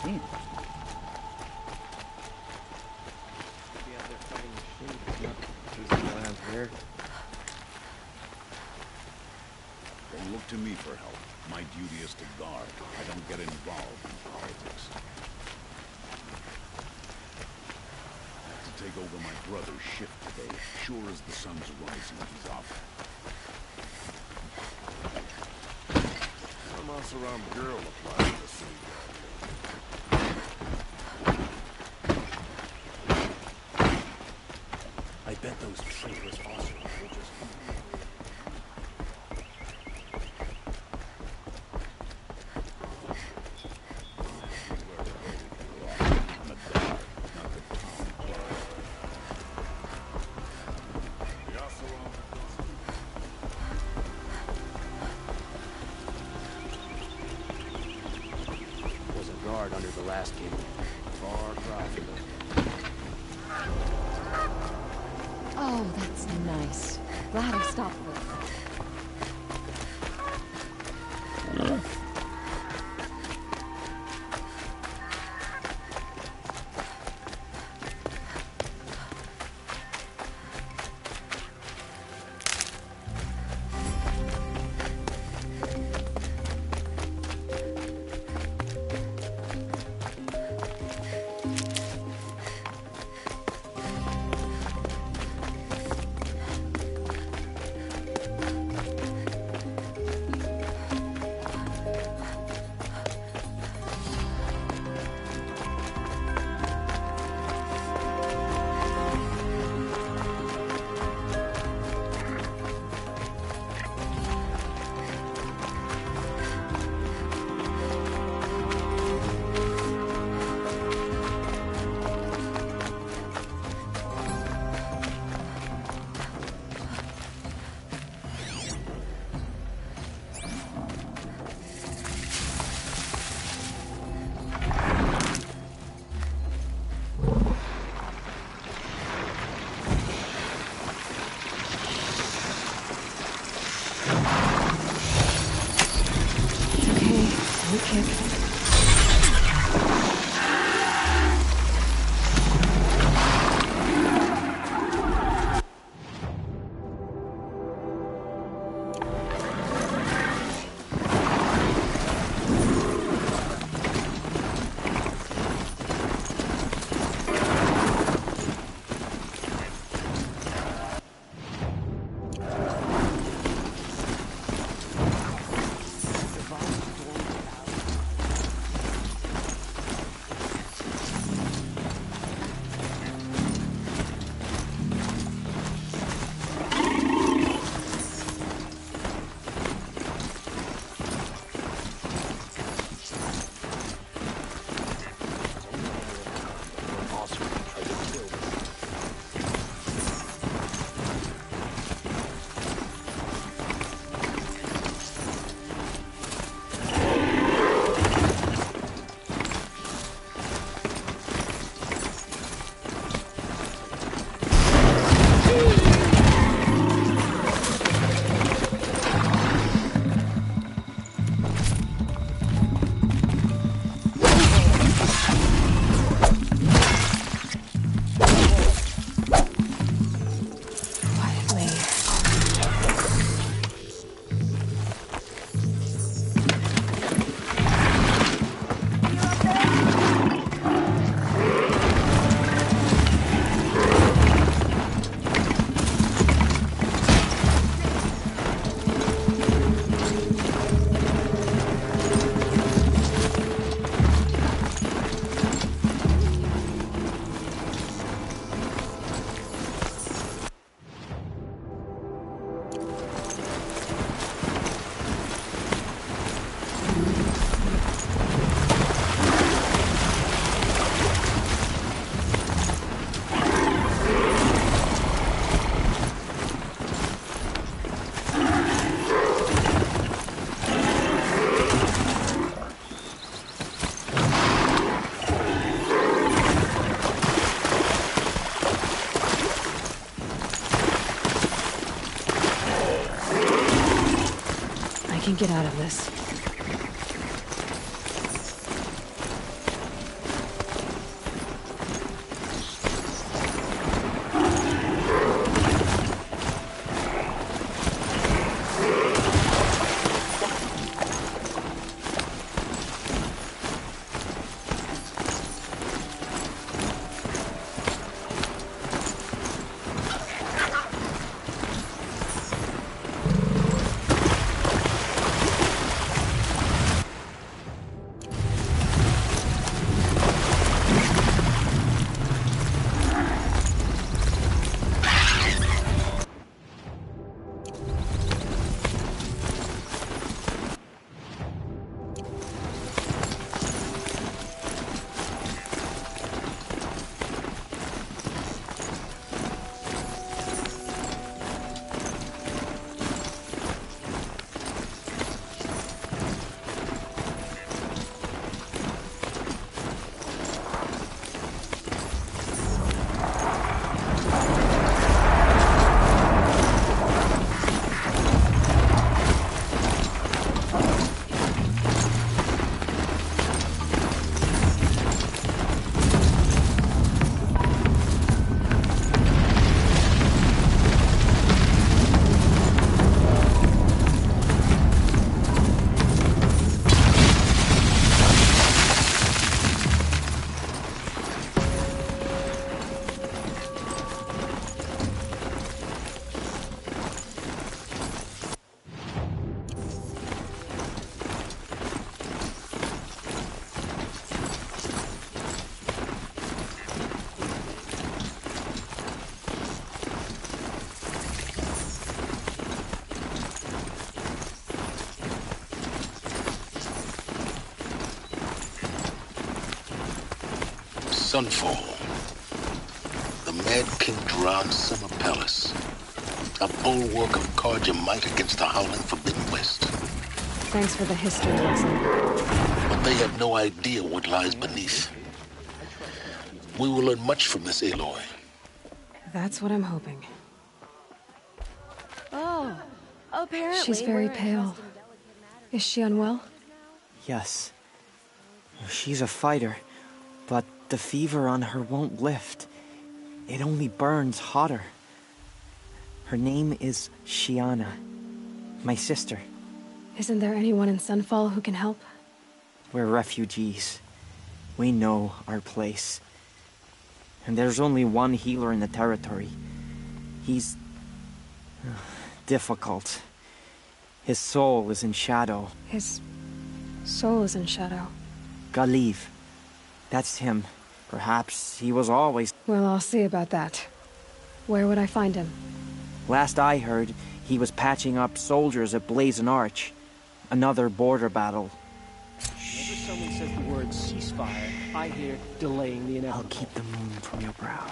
seen. Don't look to me for help. My duty is to guard. I don't get involved in politics. I have to take over my brother's shift today. Sure as the sun's rising, he's off. Some else around the girl applies to the city. I bet those traitorous officers will just... under the last game. Far cry from them. Oh, that's nice. Glad I stopped for that. Get out of this. Sunfall. The Mad King drowned Summer Palace. A bulwark of guard your might against the howling Forbidden West. Thanks for the history lesson. But they have no idea what lies beneath. We will learn much from this Aloy. That's what I'm hoping. Oh, apparently She's very pale. Is she unwell? Yes. She's a fighter, but the fever on her won't lift. It only burns hotter. Her name is Shiana, my sister. Isn't there anyone in Sunfall who can help? We're refugees. We know our place. And there's only one healer in the territory. He's difficult. His soul is in shadow. His soul is in shadow. Galiv. That's him. Perhaps he was always... Well, I'll see about that. Where would I find him? Last I heard, he was patching up soldiers at Blazon Arch. Another border battle. Whenever someone says the word ceasefire, I hear delaying the inevitable. I'll keep the moon from your brow.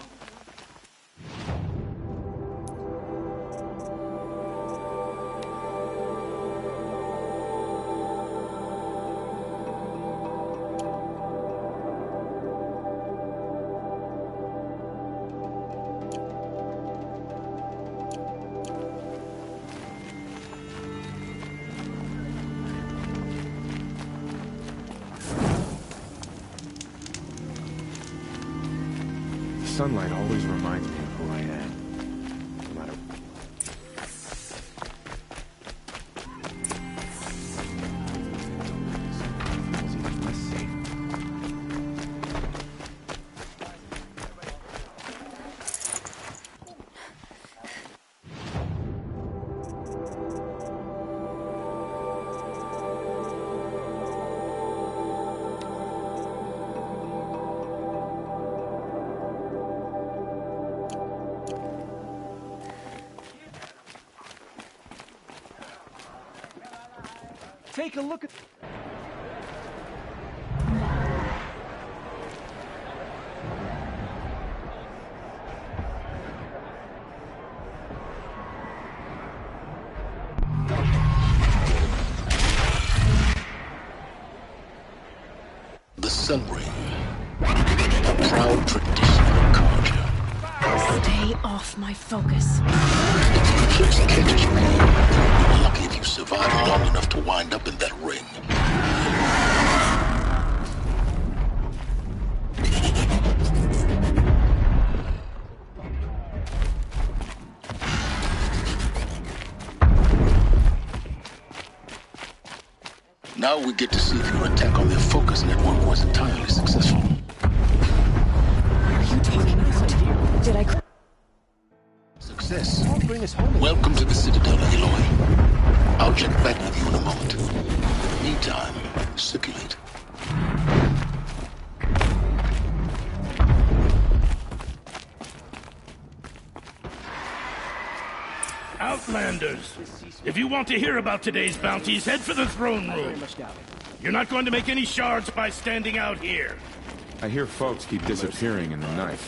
Sunlight always reminds me of who I am. No matter... Take a look at... The Sun Ring. A proud tradition of Karja. Stay off my focus. If the eclipse catches you, you're lucky if you survive long enough to wind up in that ring. Now we get to see if your attack on their focus network was entirely successful. What are you talking about? Did I... Success. Won't bring us home. Welcome to the Citadel, Aloy. I'll check back with you in a moment. Meantime, circulate. Outlanders! If you want to hear about today's bounties, head for the throne Very room. much doubt it. You're not going to make any shards by standing out here. I hear folks keep disappearing in the night.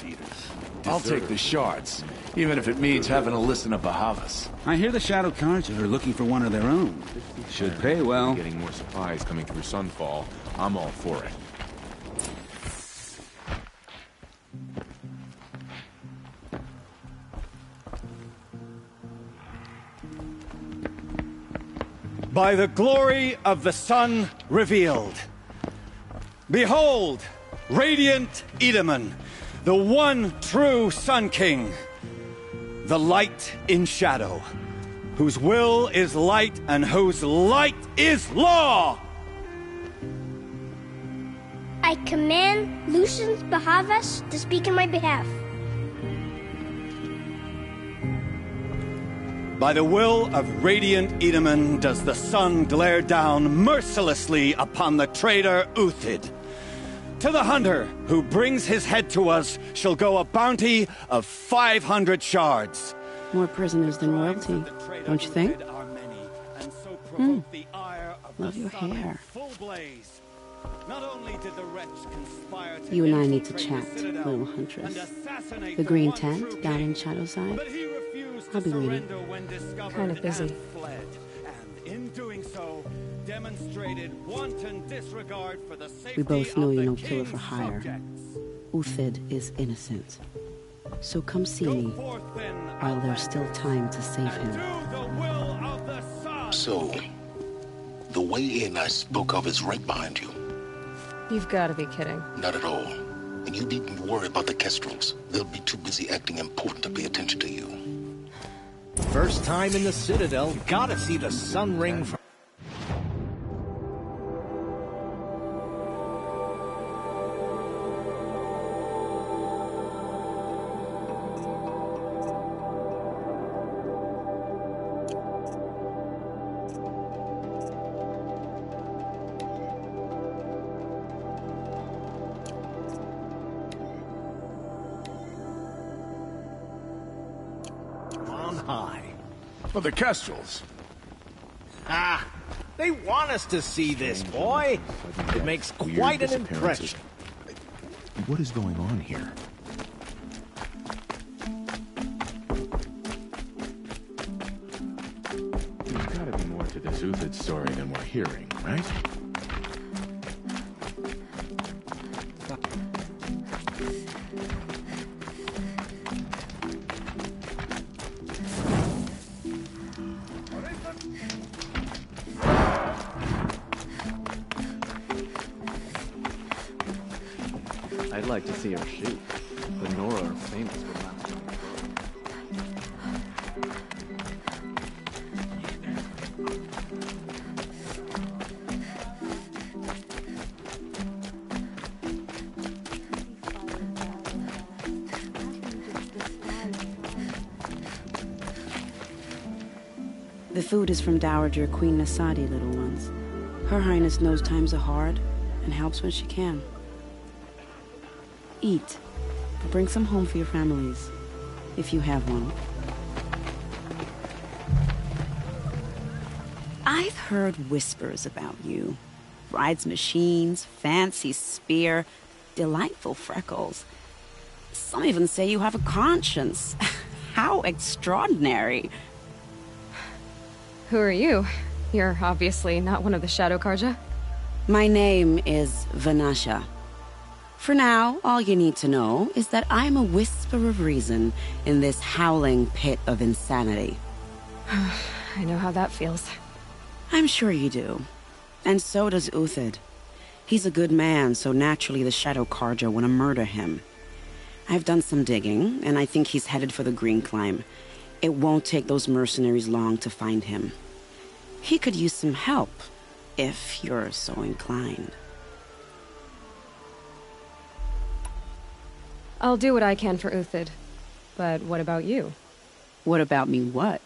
I'll take the shards, even if it means having to listen to Bahavas. I hear the Shadow Karja are looking for one of their own. Should pay well. Getting more supplies coming through Sunfall. I'm all for it. By the glory of the sun revealed. Behold, radiant Edaman, the one true Sun King, the light in shadow, whose will is light and whose light is law! I command Lucius Bahavas to speak in my behalf. By the will of radiant Edaman does the sun glare down mercilessly upon the traitor Uthid. To the hunter who brings his head to us shall go a bounty of 500 shards. More prisoners than royalty, don't you think? Love Love your hair. Not only did the wretch conspire to You and I need to infiltrate chat, the Citadel little huntress. and assassinate The green one tent true down king, in Shadowside. but he refused I'll to be waiting. surrender when discovered Kinda busy. and fled. And in doing so, demonstrated wanton disregard for the safety We both know of you're the no killer king's for hire. subjects. Uthid is innocent. So come see Go me forth then, while there's still time to save and him. do the will of the sun. So, the way in I spoke of is right behind you. You've got to be kidding. Not at all. And you needn't worry about the Kestrels. They'll be too busy acting important to pay attention to you. First time in the Citadel, gotta see the sun ring from... on high. Well, the Kestrels. Ah, they want us to see this, boy. It makes quite an impression. What is going on here? There's gotta be more to this Uthid story than we're hearing, right? I'd like to see her shoot. The Nora are famous for mastering bow. The food is from Dowager Queen Nasadi, little ones. Her Highness knows times are hard and helps when she can. Eat, but bring some home for your families, if you have one. I've heard whispers about you. Rides machines, fancy spear, delightful freckles. Some even say you have a conscience. How extraordinary. Who are you? You're obviously not one of the Shadow Karja. My name is Vanasha. For now, all you need to know is that I'm a whisper of reason in this howling pit of insanity. I know how that feels. I'm sure you do. And so does Uthid. He's a good man, so naturally the Shadow Karja want to murder him. I've done some digging, and I think he's headed for the Green Climb. It won't take those mercenaries long to find him. He could use some help, if you're so inclined. I'll do what I can for Uthid. But what about you? What about me what?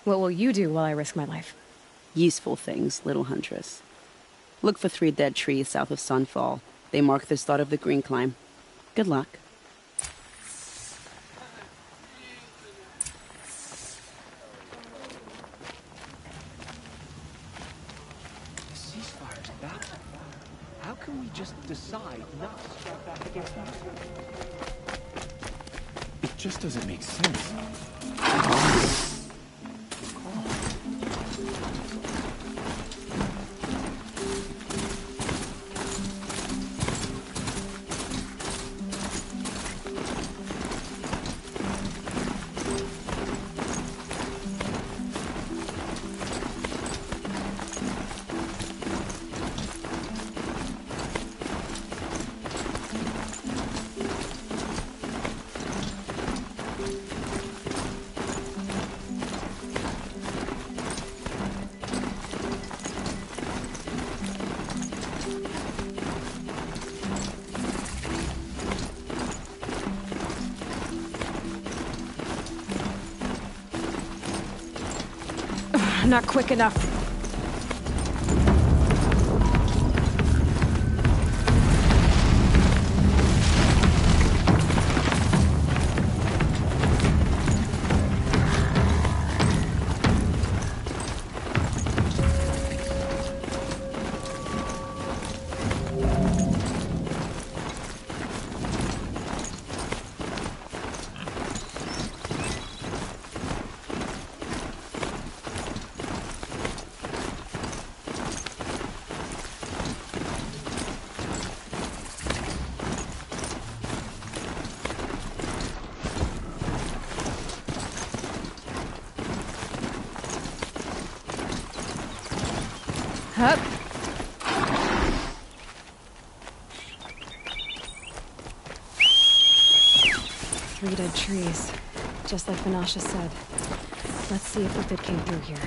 What will you do while I risk my life? Useful things, little huntress. Look for 3 dead trees south of Sunfall. They mark the start of the Green Climb. Good luck. The ceasefire's back. How can we just decide not to strike back against them? It just doesn't make sense. Not quick enough. Up. 3 dead trees, just like Vanasha said. Let's see if Uthid came through here.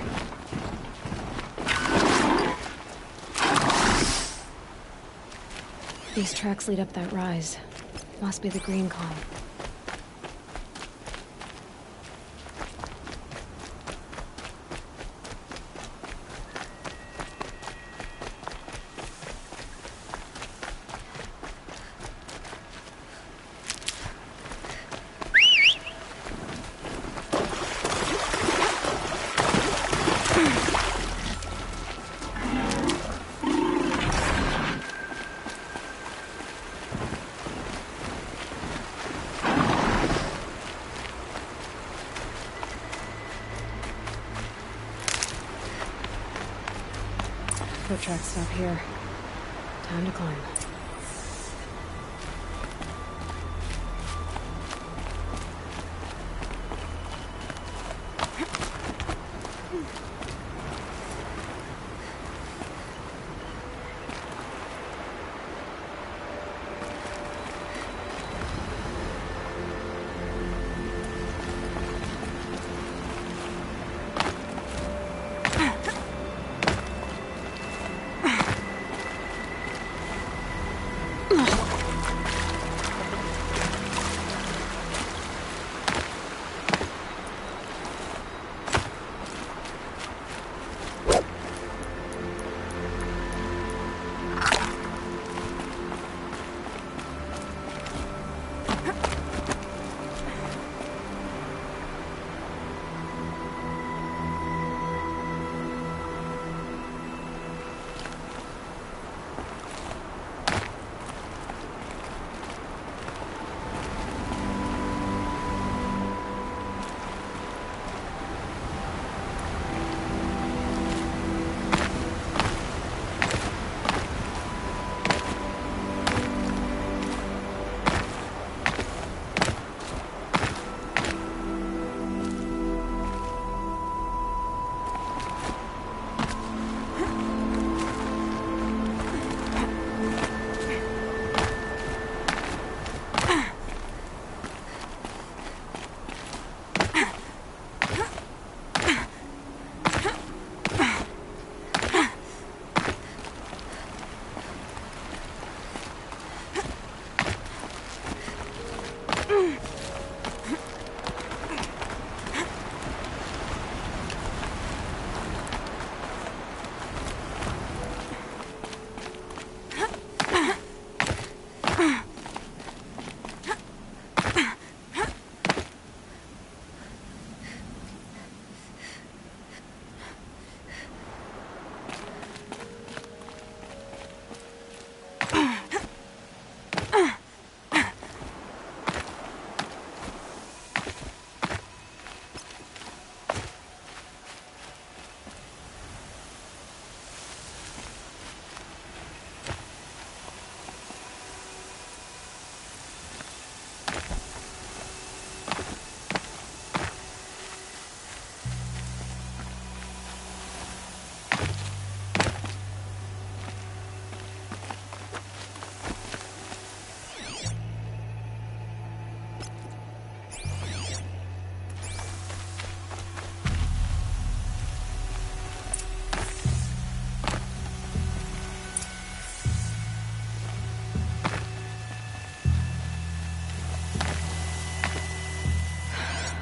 These tracks lead up that rise. Must be the green column. Foot tracks stop here. Time to climb.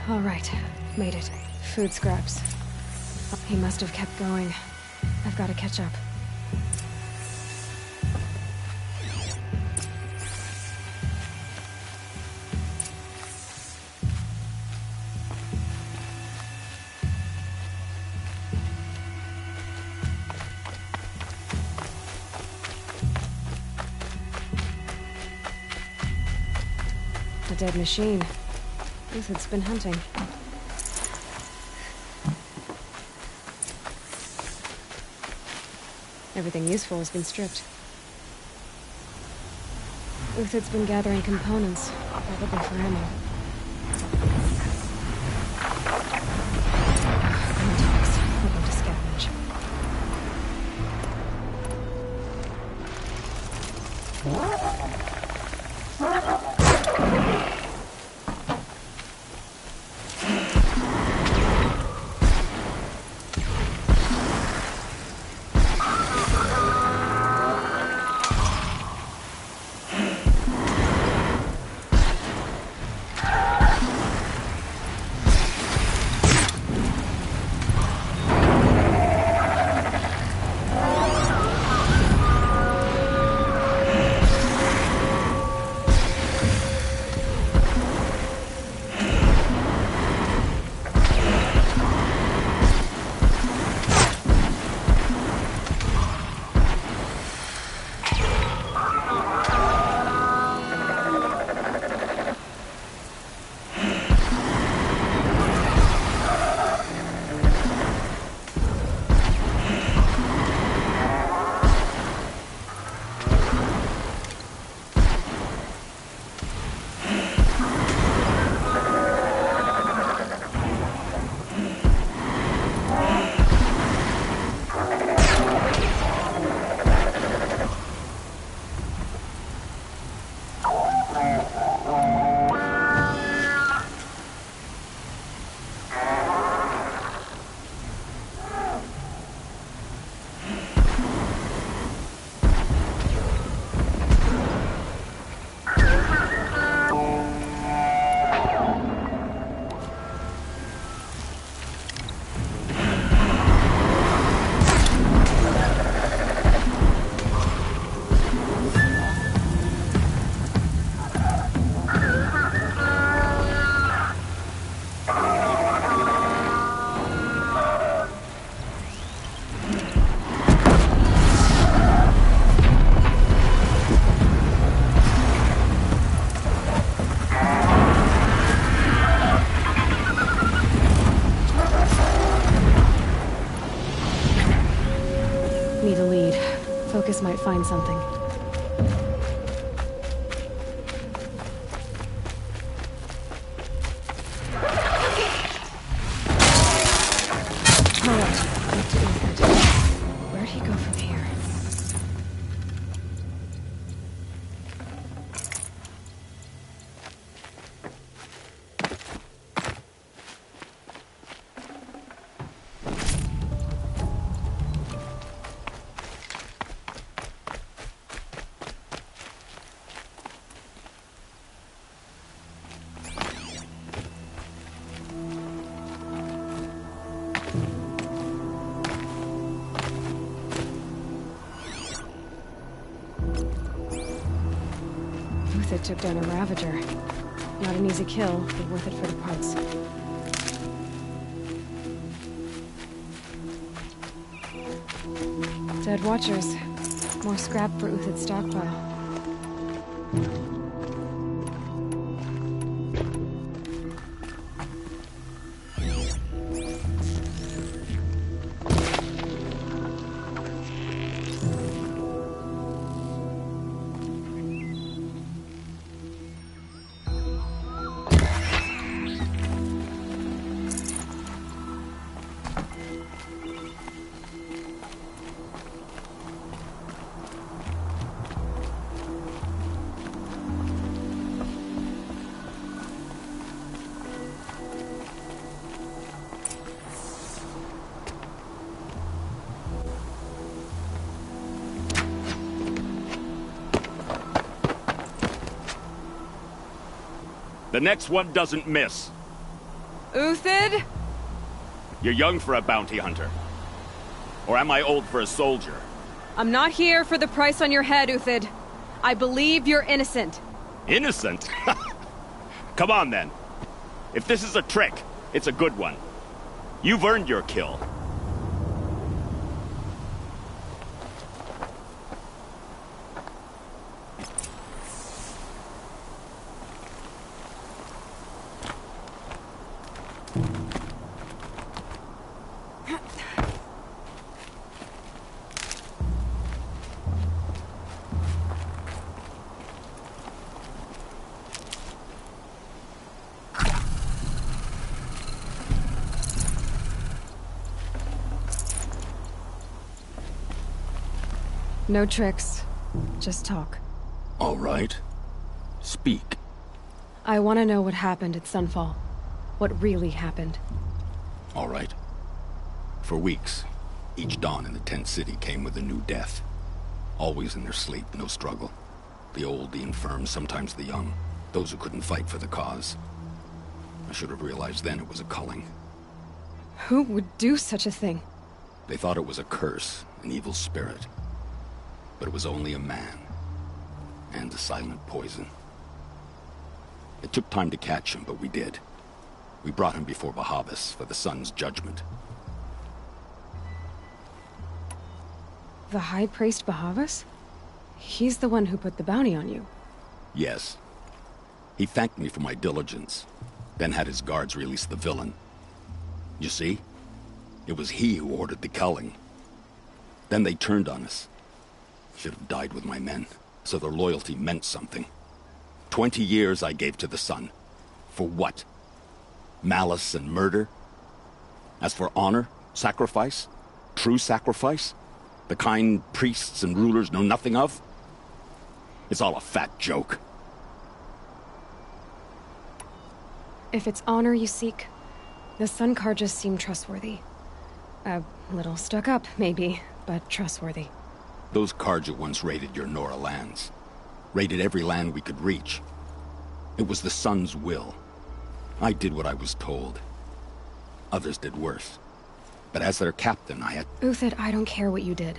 All right, made it. Food scraps. He must have kept going. I've got to catch up. A dead machine. Uthid's been hunting. Everything useful has been stripped. Uthid's been gathering components, but looking for ammo. Contacts. We're going to scavenge. this might find something. Alright, back to Uthid. Where'd he go from here? Uthid took down a Ravager. Not an easy kill, but worth it for the parts. Dead Watchers. More scrap for Uthid's stockpile. The next one doesn't miss. Uthid? You're young for a bounty hunter. Or am I old for a soldier? I'm not here for the price on your head, Uthid. I believe you're innocent. Innocent? Come on, then. If this is a trick, it's a good one. You've earned your kill. No tricks. Just talk. All right. Speak. I want to know what happened at Sunfall. What really happened. All right. For weeks, each dawn in the tent city came with a new death. Always in their sleep, no struggle. The old, the infirm, sometimes the young. Those who couldn't fight for the cause. I should have realized then it was a culling. Who would do such a thing? They thought it was a curse, an evil spirit. But it was only a man. And a silent poison. It took time to catch him, but we did. We brought him before Bahavas for the sun's judgment. The High Priest Bahavas? He's the one who put the bounty on you. Yes. He thanked me for my diligence, then had his guards release the villain. You see? It was he who ordered the culling. Then they turned on us. Should have died with my men, so their loyalty meant something. 20 years I gave to the sun. For what? Malice and murder? As for honor, sacrifice, true sacrifice, the kind priests and rulers know nothing of? It's all a fat joke. If it's honor you seek, the Sun Karjas seem trustworthy. A little stuck up, maybe, but trustworthy. Those Karja once raided your Nora lands. Raided every land we could reach. It was the Sun's will. I did what I was told. Others did worse. But as their captain, I had... Uthid, I don't care what you did.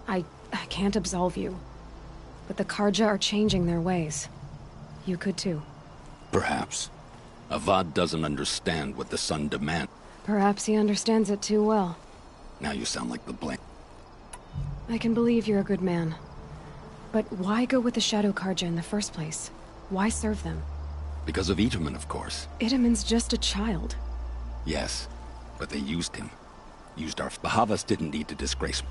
I can't absolve you. But the Karja are changing their ways. You could too. Perhaps. Avad doesn't understand what the Sun demands. Perhaps he understands it too well. Now you sound like the blame. I can believe you're a good man. But why go with the Shadow Karja in the first place? Why serve them? Because of Itaman, of course. Itaman's just a child. Yes, but they used him. Used our... Bahavas didn't need to disgrace me.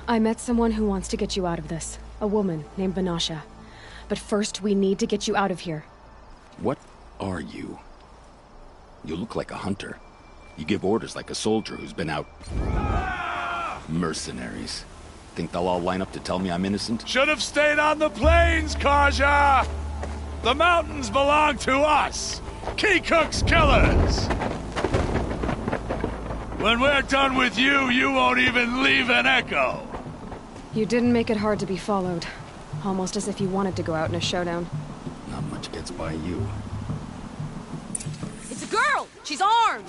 I met someone who wants to get you out of this. A woman named Vanasha. But first, we need to get you out of here. What are you? You look like a hunter. You give orders like a soldier who's been out... Mercenaries. Think they'll all line up to tell me I'm innocent? Should have stayed on the plains, Karja! The mountains belong to us! Keycook's killers! When we're done with you, you won't even leave an echo! You didn't make it hard to be followed. Almost as if you wanted to go out in a showdown. Not much gets by you. It's a girl! She's armed!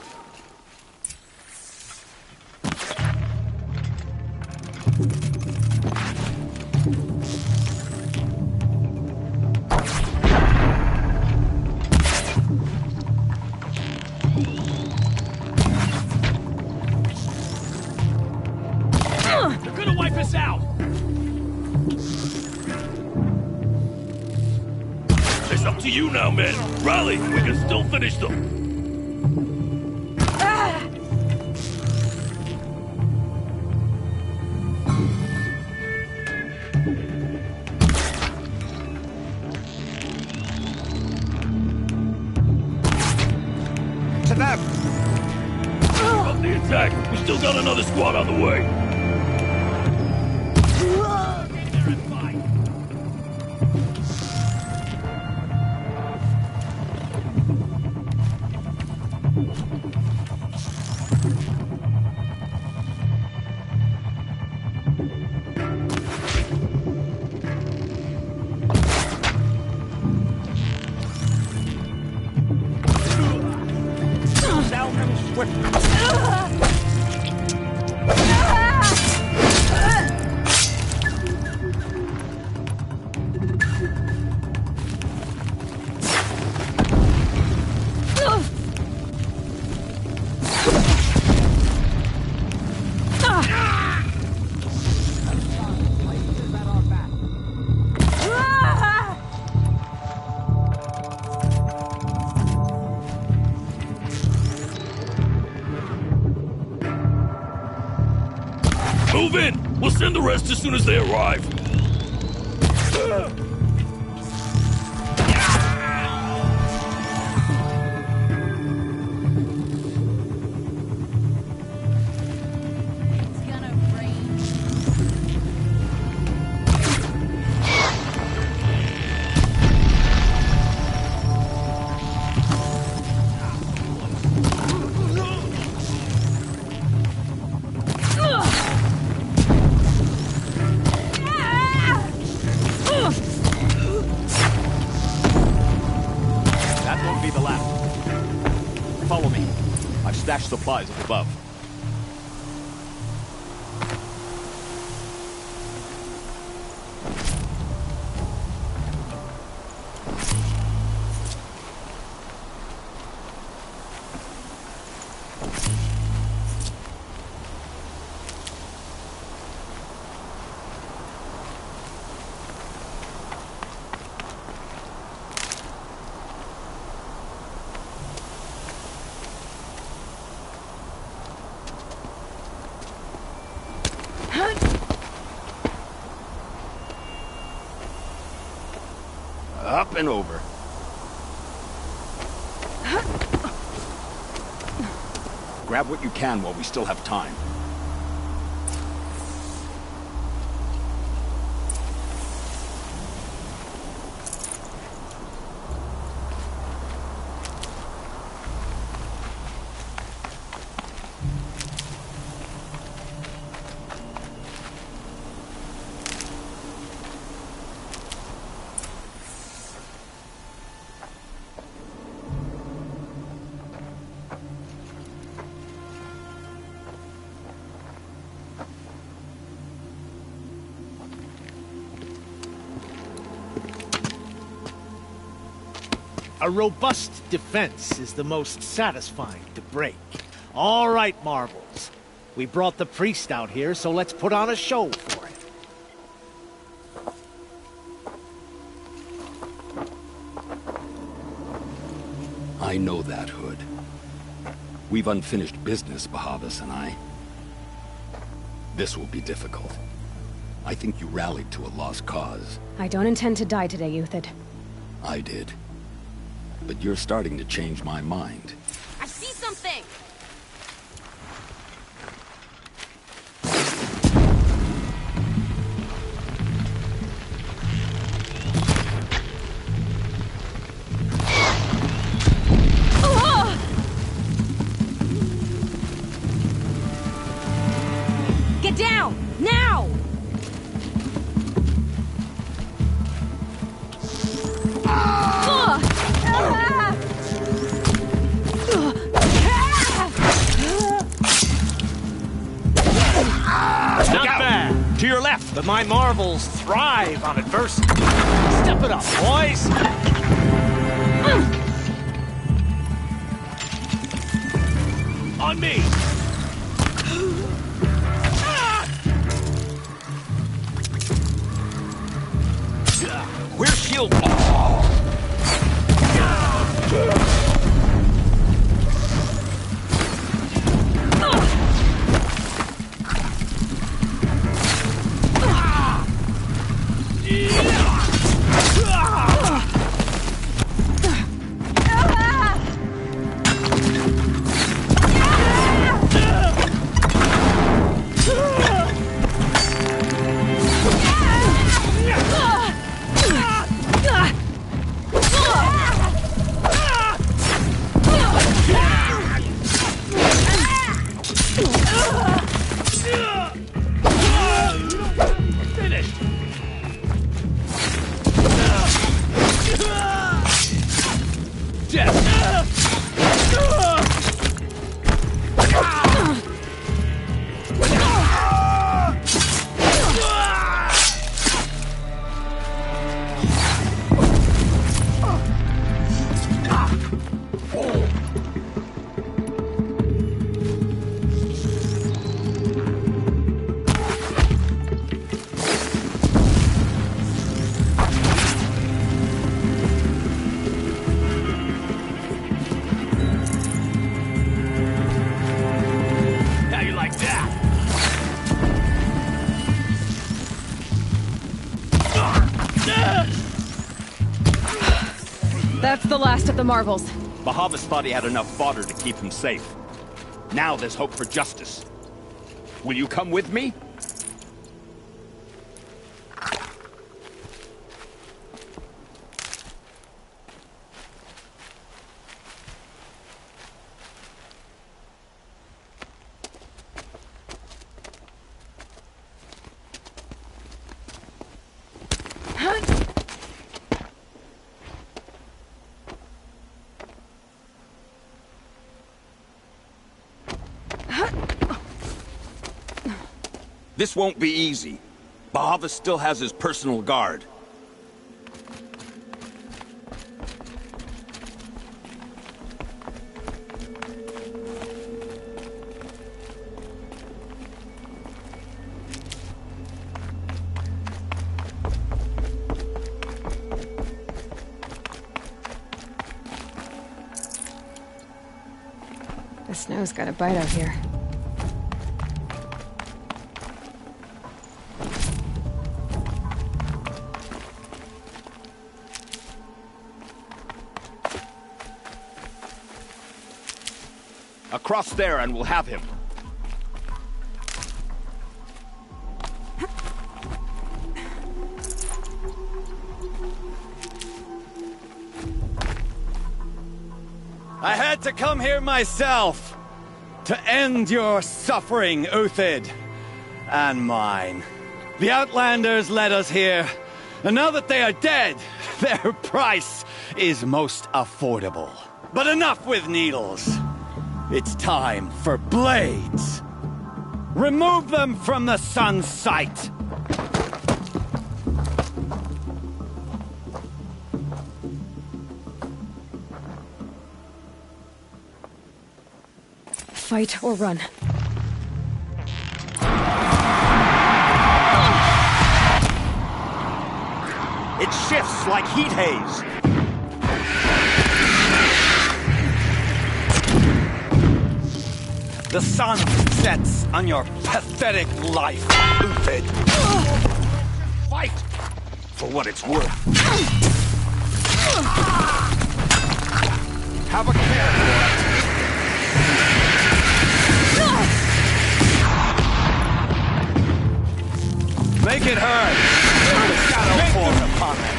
They're gonna wipe us out! It's up to you now, men. Rally, we can still finish them. To them! Up the attack. We still got another squad on the way. Move in! We'll send the rest as soon as they arrive. Stashed supplies up above. Up and over. Grab what you can while we still have time. A robust defense is the most satisfying to break. All right, Marbles. We brought the priest out here, so let's put on a show for it. I know that, Hood. We've unfinished business, Bahavas and I. This will be difficult. I think you rallied to a lost cause. I don't intend to die today, Uthid. I did. But you're starting to change my mind. I see something! Get down! Now! Not bad. To your left. But my marbles thrive on adversity. Step it up, boys. On me. Where's shield? That's the last of the marvels. Bahavas thought he had enough fodder to keep him safe. Now there's hope for justice. Will you come with me? This won't be easy. Bahavas still has his personal guard. The snow's got a bite out here. Across there and we'll have him. I had to come here myself to end your suffering, Uthid, and mine. The Outlanders led us here, and now that they are dead, their price is most affordable. But enough with needles. It's time for blades. Remove them from the sun's sight. Fight or run. It shifts like heat haze. The sun sets on your pathetic life, Uthid. fight! For what it's worth. Have a care for it. Make it hurt! The shadow falls upon them.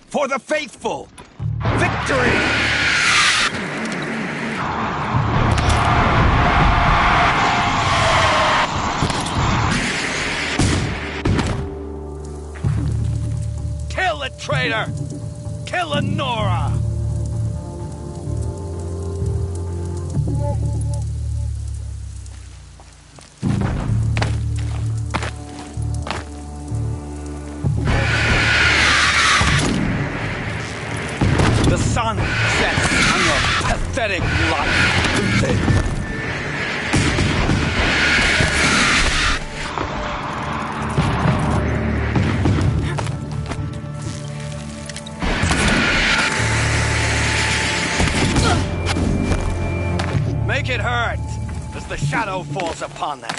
For the faithful! Victory! Kill the traitor! Kill Lenora! The sun sets on your pathetic life. Make it hurt as the shadow falls upon them.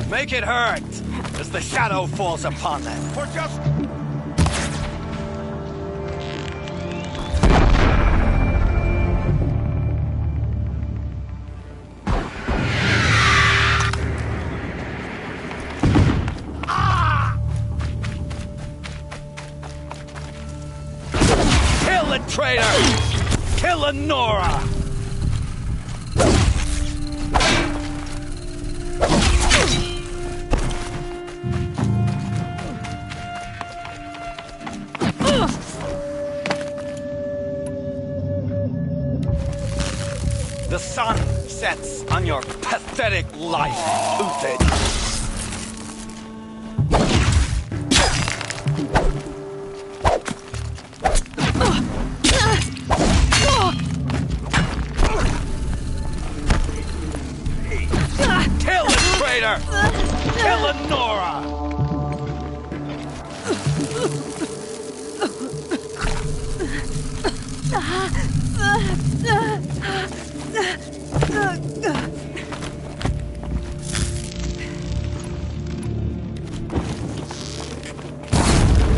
Make it hurt as the shadow falls upon them. For just... Kill the traitor! Kill Lenora! The sun sets on your pathetic life, Uthid. Kill the traitor! Kill Lenora!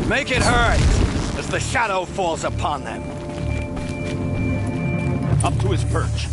Make it hurt as the shadow falls upon them. Up to his perch.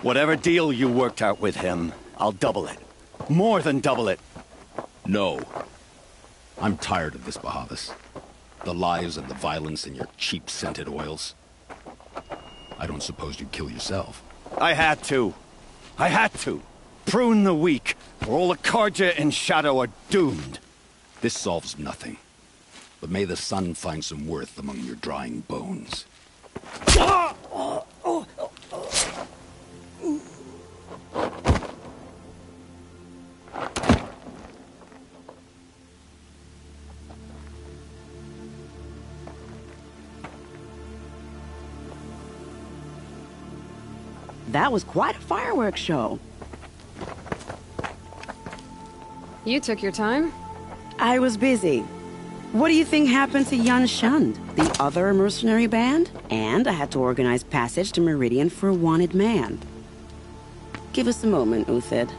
Whatever deal you worked out with him, I'll double it. More than double it. No. I'm tired of this, Bahavas. The lies and the violence and your cheap scented oils. I don't suppose you'd kill yourself. I had to. I had to. Prune the weak, or all the Karja in Shadow are doomed. This solves nothing. But may the sun find some worth among your drying bones. That was quite a fireworks show. You took your time? I was busy. What do you think happened to Yan Shund, the other mercenary band? And I had to organize passage to Meridian for a wanted man. Give us a moment, Uthid.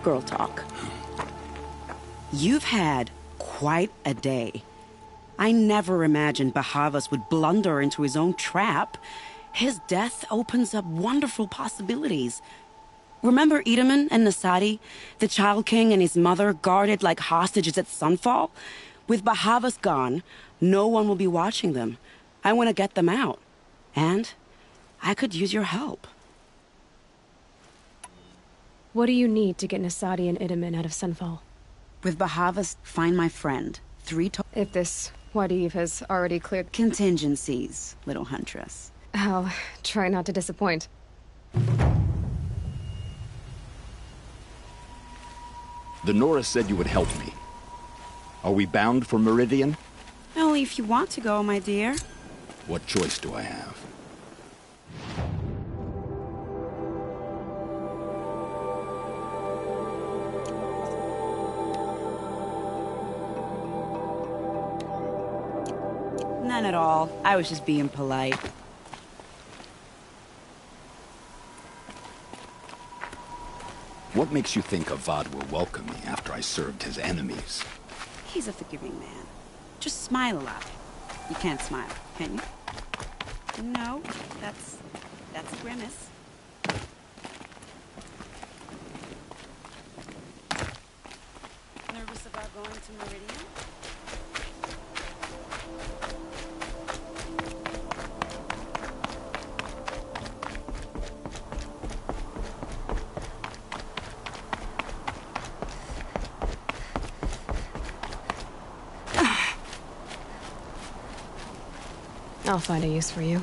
Girl talk. You've had quite a day. I never imagined Bahavas would blunder into his own trap. His death opens up wonderful possibilities. Remember Edaman and Nasadi? The Child King and his mother guarded like hostages at Sunfall? With Bahavas gone, no one will be watching them. I want to get them out. And I could use your help. What do you need to get Nasadi and Idaman out of Sunfall? With Bahavas, find my friend. If this Wadif has already cleared... Contingencies, little huntress. I'll try not to disappoint. The Nora said you would help me. Are we bound for Meridian? Only if you want to go, my dear. What choice do I have? None at all. I was just being polite. What makes you think Avad will welcome me after I served his enemies? He's a forgiving man. Just smile a lot. You can't smile, can you? No, that's a grimace. Nervous about going to Meridian? I'll find a use for you.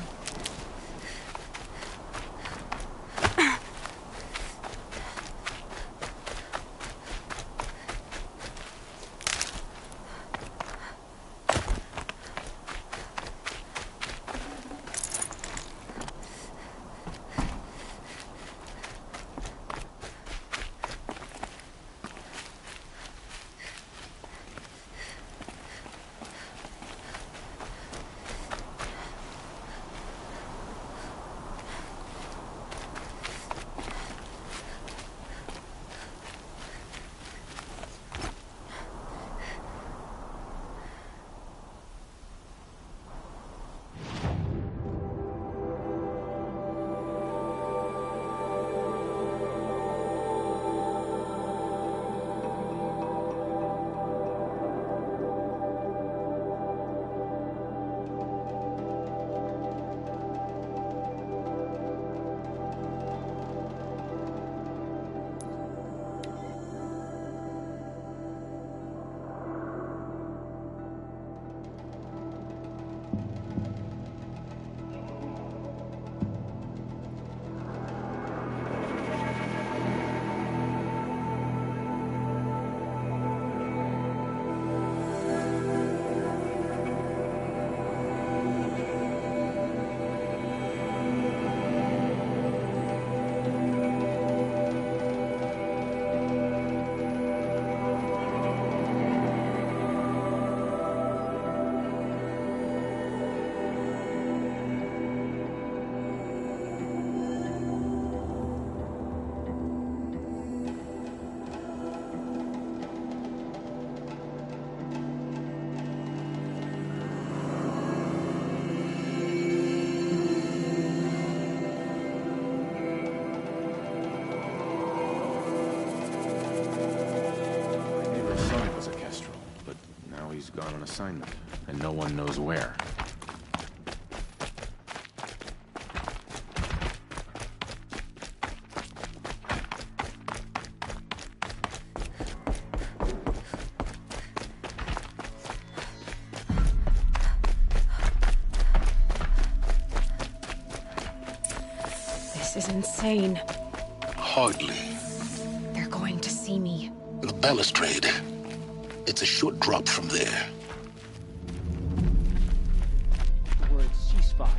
He's gone on assignment, and no one knows where. This is insane. Hardly. They're going to see me. The balustrade. It's a short drop from there. The word ceasefire.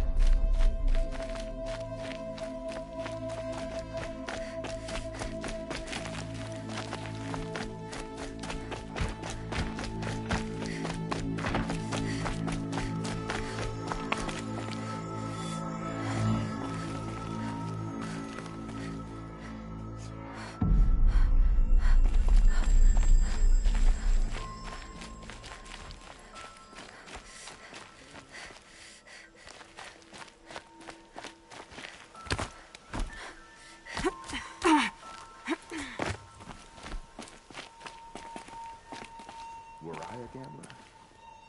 camera.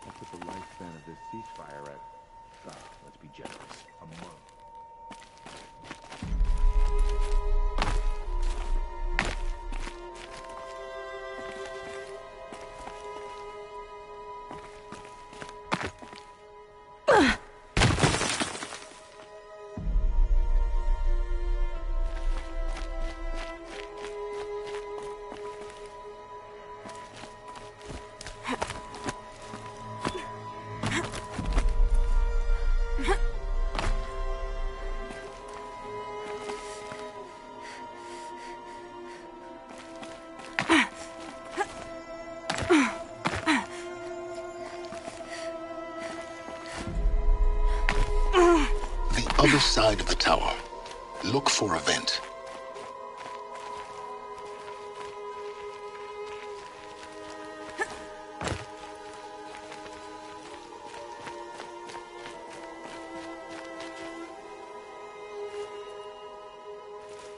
I'll put the lifespan of this ceasefire at, let's be generous, a month. Other side of the tower. Look for a vent.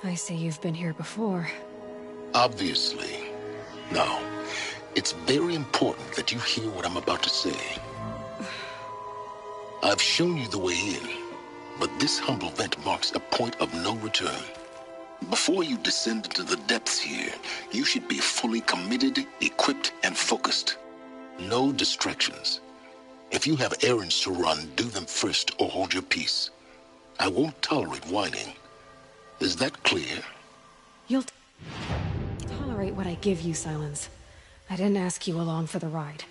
I see you've been here before. Obviously. Now, it's very important that you hear what I'm about to say. I've shown you the way in, but this humble vent marks a point of no return. Before you descend into the depths here, you should be fully committed, equipped, and focused. No distractions. If you have errands to run, do them first or hold your peace. I won't tolerate whining. Is that clear? You'll tolerate what I give you, Silence. I didn't ask you along for the ride.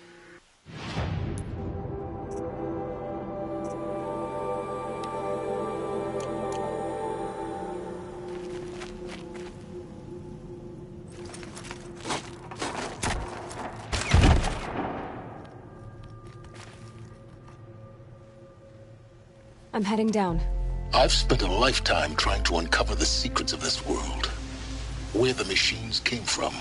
I'm heading down. I've spent a lifetime trying to uncover the secrets of this world. Where the machines came from.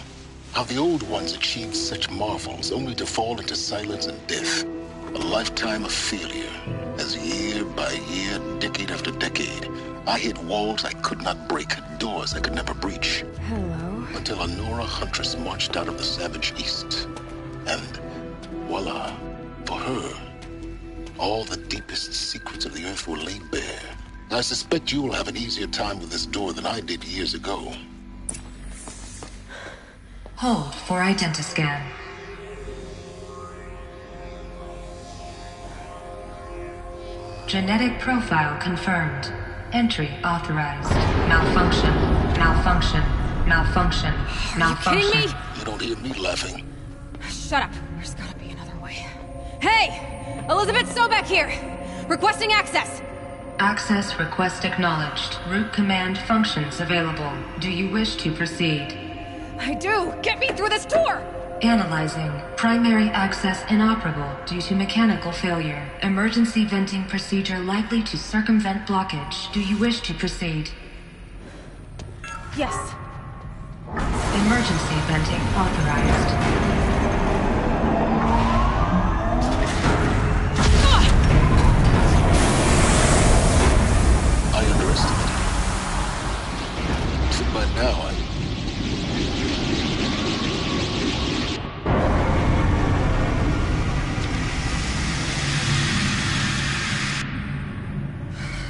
How the old ones achieved such marvels only to fall into silence and death. A lifetime of failure. As year by year, decade after decade, I hit walls I could not break, doors I could never breach. Hello. Until a Nora huntress marched out of the savage east. And voila, for her, all the deepest secrets of the earth were laid bare. I suspect you will have an easier time with this door than I did years ago. Hold for identiscan. Genetic profile confirmed. Entry authorized. Malfunction. Malfunction. Malfunction. Malfunction. Are you kidding me? You don't hear me laughing. Shut up. There's gotta be another way. Hey! Elizabeth Sobek here! Requesting access! Access request acknowledged. Root command functions available. Do you wish to proceed? I do! Get me through this door! Analyzing. Primary access inoperable due to mechanical failure. Emergency venting procedure likely to circumvent blockage. Do you wish to proceed? Yes. Emergency venting authorized. I underestimated. So by now,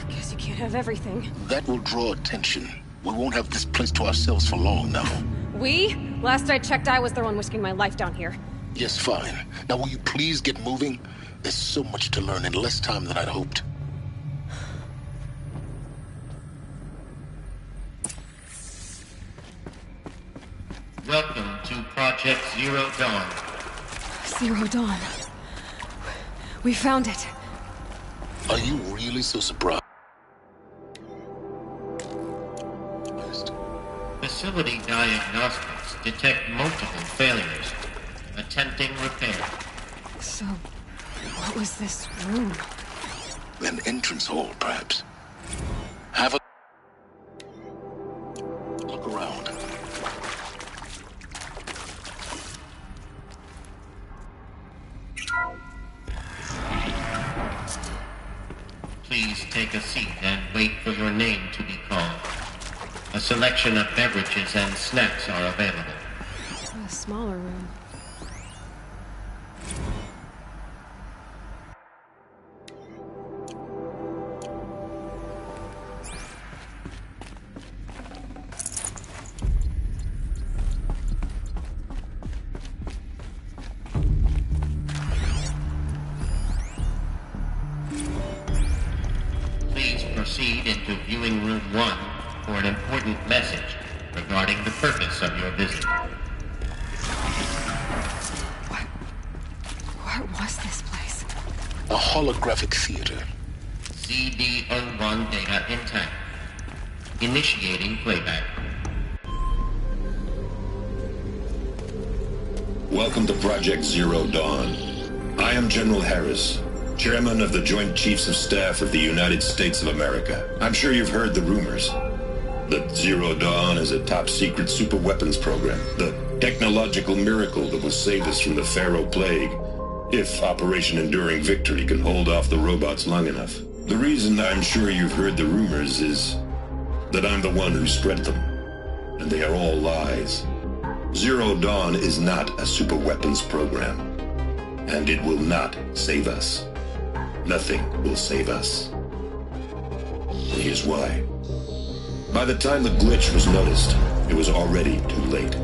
Guess you can't have everything. that will draw attention. We won't have this place to ourselves for long now. We? Last I checked, I was the one risking my life down here. Yes, fine. Now will you please get moving? There's so much to learn in less time than I'd hoped. Welcome to Project Zero Dawn. Zero Dawn. We found it. Are you really so surprised? Facility diagnostics detect multiple failures. Attempting repair. So, what was this room? An entrance hall, perhaps. Have a look around. Please take a seat and wait for your name to be called. A selection of beverages and snacks are available. A smaller room. regarding the purpose of your visit. What was this place? A holographic theater. CD01 data intact. Initiating playback. Welcome to Project Zero Dawn. I am General Harris, Chairman of the Joint Chiefs of Staff of the United States of America. I'm sure you've heard the rumors that Zero Dawn is a top-secret superweapons program, the technological miracle that will save us from the Pharaoh Plague, if Operation Enduring Victory can hold off the robots long enough. The reason I'm sure you've heard the rumors is that I'm the one who spread them, and they are all lies. Zero Dawn is not a superweapons program, and it will not save us. Nothing will save us. And here's why. By the time the glitch was noticed, it was already too late.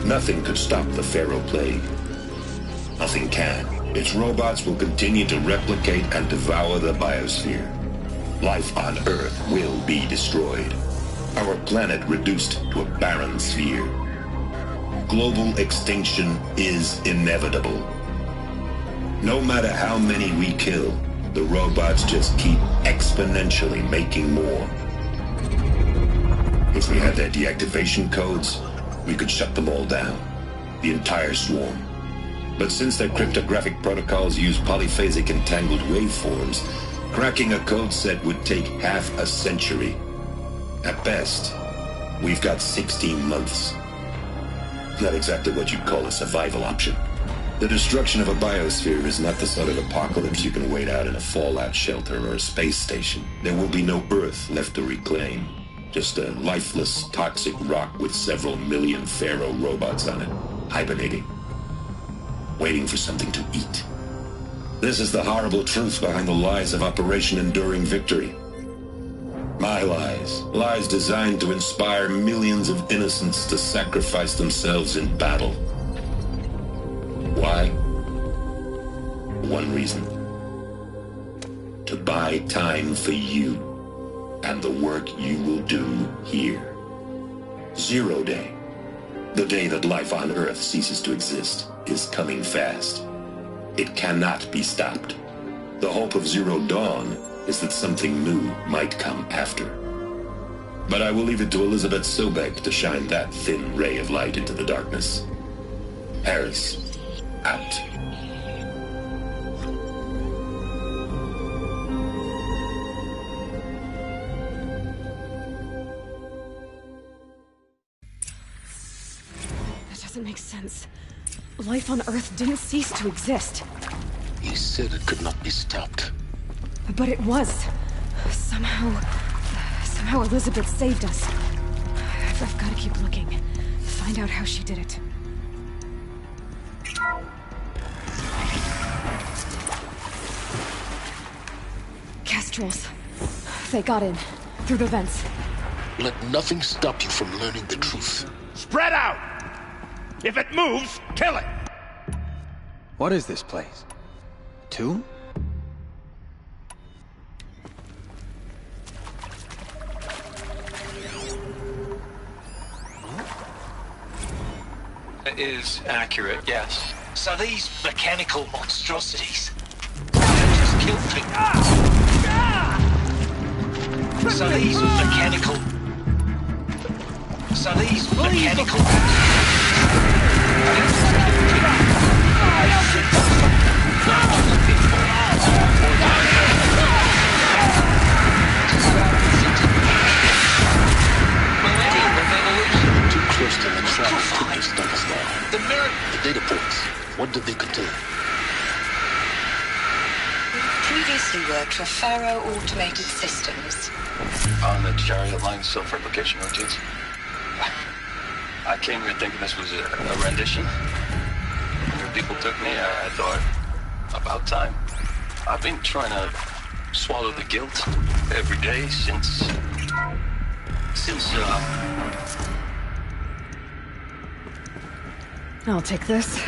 Nothing could stop the Pharaoh Plague. Nothing can. Its robots will continue to replicate and devour the biosphere. Life on Earth will be destroyed. Our planet reduced to a barren sphere. Global extinction is inevitable. No matter how many we kill, the robots just keep exponentially making more. If we had their deactivation codes, we could shut them all down. The entire swarm. But since their cryptographic protocols use polyphasic entangled waveforms, cracking a code set would take half a century. At best, we've got 16 months. Not exactly what you'd call a survival option. The destruction of a biosphere is not the sort of apocalypse you can wait out in a fallout shelter or a space station. There will be no Earth left to reclaim. Just a lifeless, toxic rock with several million Pharaoh robots on it, hibernating, waiting for something to eat. This is the horrible truth behind the lies of Operation Enduring Victory. My lies. Lies designed to inspire millions of innocents to sacrifice themselves in battle. Why? One reason. To buy time for you and the work you will do here. Zero Day, the day that life on Earth ceases to exist, is coming fast. It cannot be stopped. The hope of Zero Dawn is that something new might come after. But I will leave it to Elizabeth Sobek to shine that thin ray of light into the darkness. Harris, out. That doesn't make sense. Life on Earth didn't cease to exist. He said it could not be stopped. But it was. Somehow Elizabeth saved us. I've got to keep looking. Find out how she did it. Kestrels. They got in. Through the vents. Let nothing stop you from learning the truth. Spread out! If it moves, kill it! What is this place? Tomb? Is accurate, yes. So these mechanical monstrosities just killed things. So these mechanical Too close to the trap could just stop us now. The data ports, what did they contain? Previously worked for Pharaoh Automated Systems. On the chariot line self-replication routines. I came here thinking this was a rendition. When people took me, I thought, about time. I've been trying to swallow the guilt every day since I'll take this.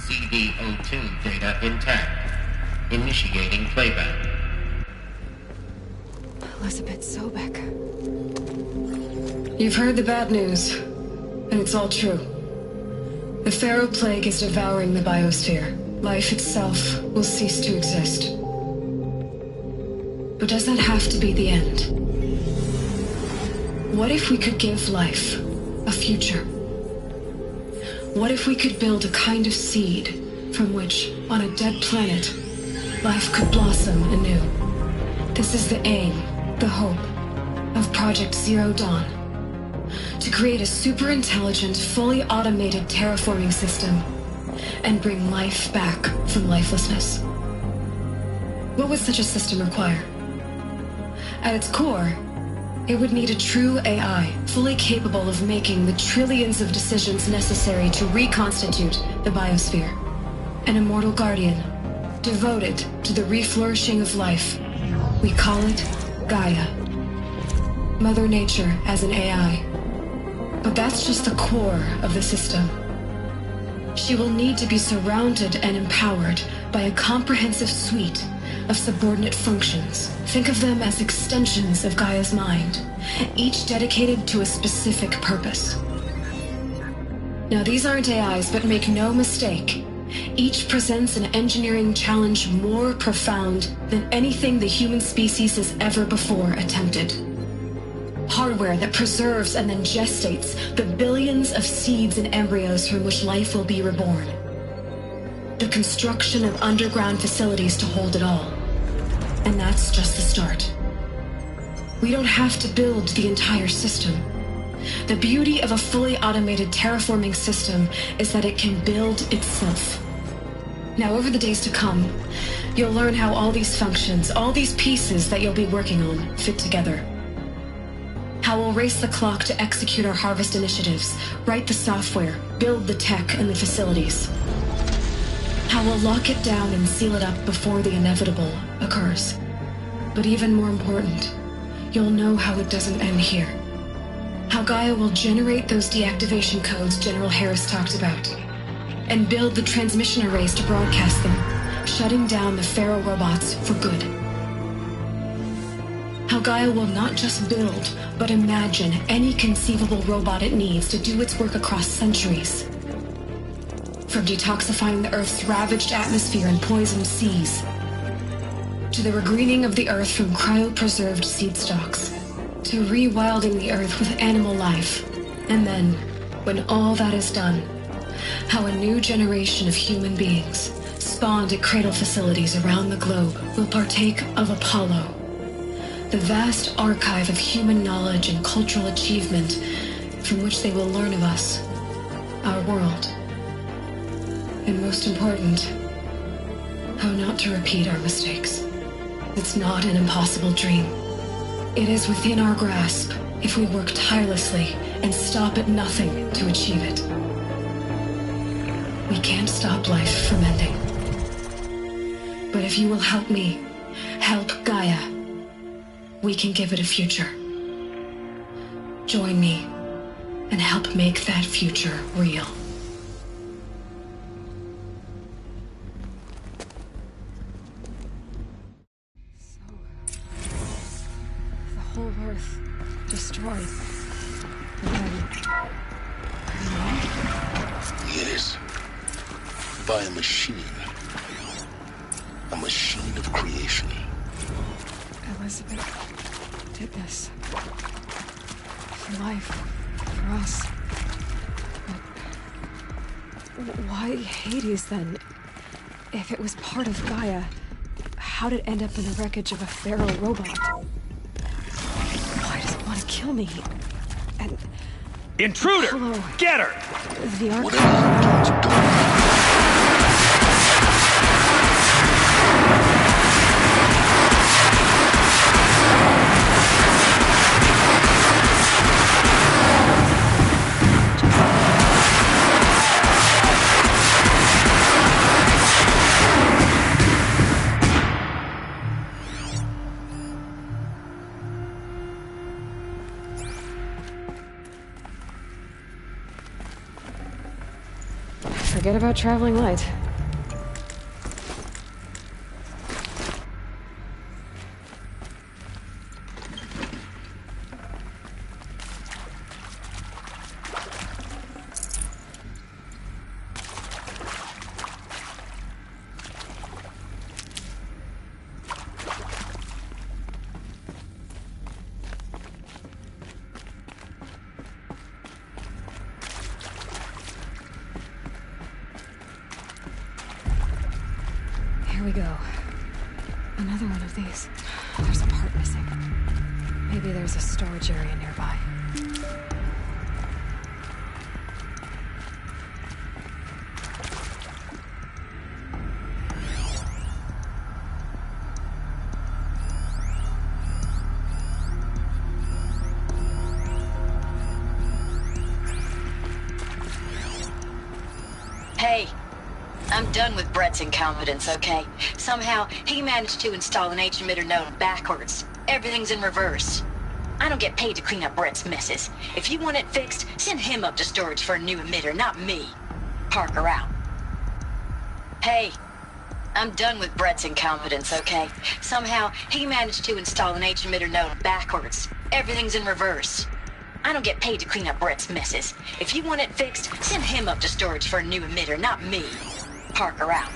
CD02 data intact. Initiating playback. Elizabeth Sobek. You've heard the bad news, and it's all true. The Pharaoh Plague is devouring the biosphere. Life itself will cease to exist. But does that have to be the end? What if we could give life a future? What if we could build a kind of seed from which, on a dead planet, life could blossom anew? This is the aim, the hope, of Project Zero Dawn. To create a super-intelligent, fully automated terraforming system and bring life back from lifelessness. What would such a system require? At its core, it would need a true AI, fully capable of making the trillions of decisions necessary to reconstitute the biosphere. An immortal guardian, devoted to the reflourishing of life. We call it Gaia. Mother Nature as an AI. But that's just the core of the system. She will need to be surrounded and empowered by a comprehensive suite of subordinate functions. Think of them as extensions of Gaia's mind, each dedicated to a specific purpose. Now, these aren't AIs, but make no mistake, each presents an engineering challenge more profound than anything the human species has ever before attempted. Hardware that preserves and then gestates the billions of seeds and embryos from which life will be reborn. The construction of underground facilities to hold it all. And that's just the start. We don't have to build the entire system. The beauty of a fully automated terraforming system is that it can build itself. Now, over the days to come, you'll learn how all these functions, all these pieces that you'll be working on, fit together. How we'll race the clock to execute our harvest initiatives, write the software, build the tech and the facilities. How we'll lock it down and seal it up before the inevitable occurs. But even more important, you'll know how it doesn't end here. How Gaia will generate those deactivation codes General Harris talked about, and build the transmission arrays to broadcast them, shutting down the Pharaoh robots for good. How Gaia will not just build, but imagine any conceivable robot it needs to do its work across centuries. From detoxifying the Earth's ravaged atmosphere and poisoned seas, to the regreening of the Earth from cryopreserved seed stalks, to rewilding the Earth with animal life. And then, when all that is done, how a new generation of human beings, spawned at cradle facilities around the globe, will partake of Apollo, the vast archive of human knowledge and cultural achievement from which they will learn of us, our world. And most important, how not to repeat our mistakes. It's not an impossible dream. It is within our grasp if we work tirelessly and stop at nothing to achieve it. We can't stop life from ending. But if you will help me, help Gaia, we can give it a future. Join me and help make that future real. The whole Earth destroyed. Yes. By a machine. A machine of creation. Elizabeth did this. For life. For us. But why Hades, then? If it was part of Gaia, how'd it end up in the wreckage of a Pharaoh robot? Why does it want to kill me? And... Intruder! Hello. Get her! The archive... Forget about traveling light. go. Another one of these. There's a part missing. Maybe there's a storage area nearby. Hey, I'm done with Brett's incompetence, okay? Somehow, he managed to install an H-emitter node backwards. Everything's in reverse. I don't get paid to clean up Brett's messes. If you want it fixed, send him up to storage for a new emitter, not me. Parker out. Hey, I'm done with Brett's incompetence, okay? Somehow, he managed to install an H-emitter node backwards. Everything's in reverse. I don't get paid to clean up Brett's messes. If you want it fixed, send him up to storage for a new emitter, not me. Parker out.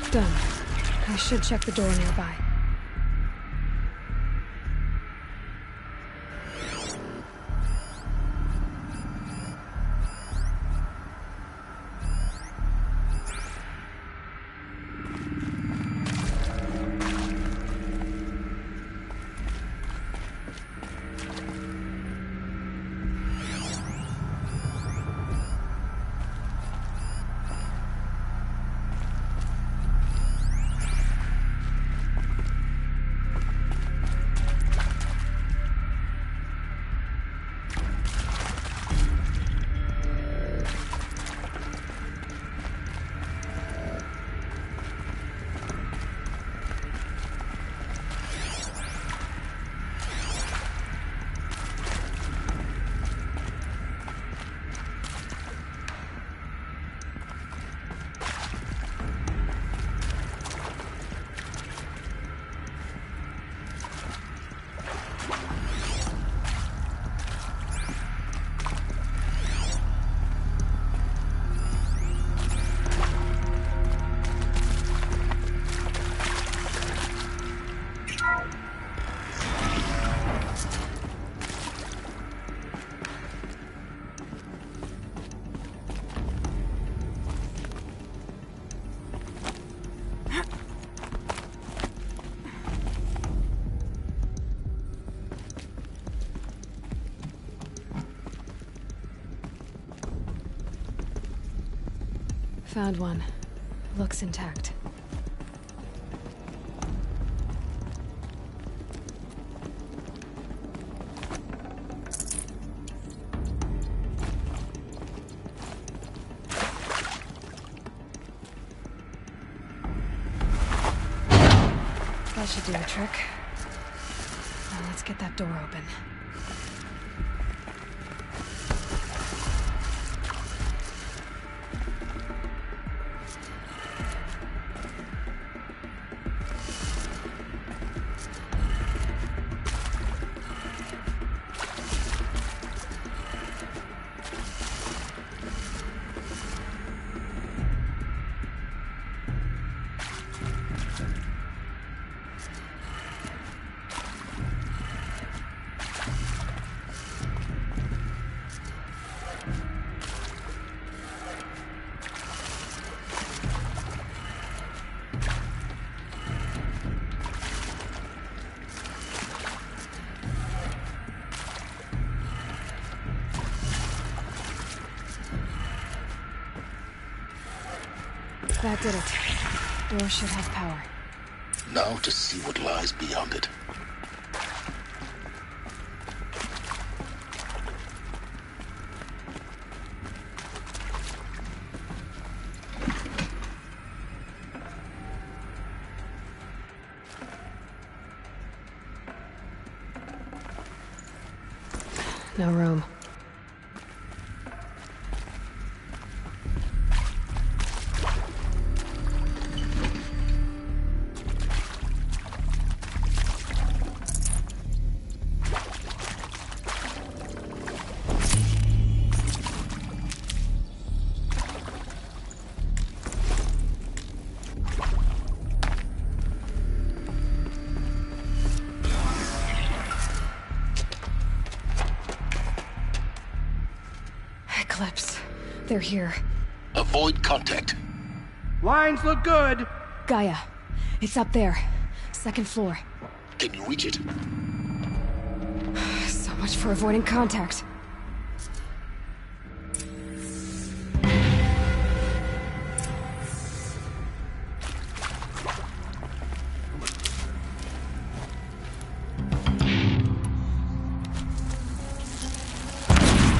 Done. I should check the door nearby. Found one. Looks intact. That should do the trick. Now let's get that door open. That did it. Door should have power. Now to see what lies beyond it. No room. They're here. Avoid contact. Lines look good. Gaia, it's up there. Second floor. Can you reach it? So much for avoiding contact.